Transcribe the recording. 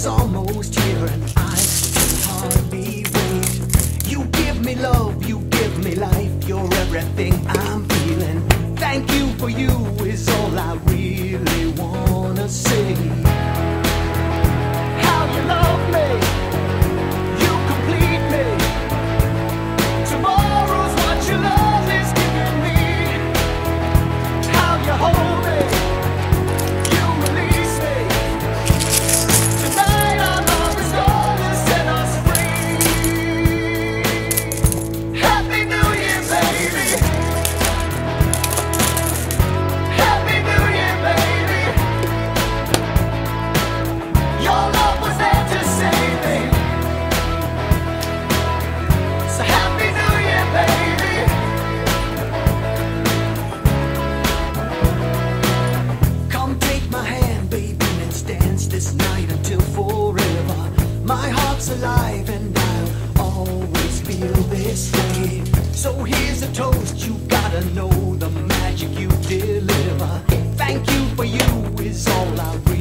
is almost here and I can hardly wait. You give me love, you give me life, you're everything I'm feeling. Thank you for you is all I really wanna say. How you love me, you complete me. Tomorrow's what your love is giving me. How you hold me, you release me. Tonight our love is gonna set us free. Happy New Year, baby. Happy New Year, baby. Your love was there to save me. So Happy New Year, baby. Come take my hand, baby, let's dance this night until forever. My heart's alive and I'll always feel this way. So here's a toast, you gotta know the magic you deliver. Thank you for you is all I really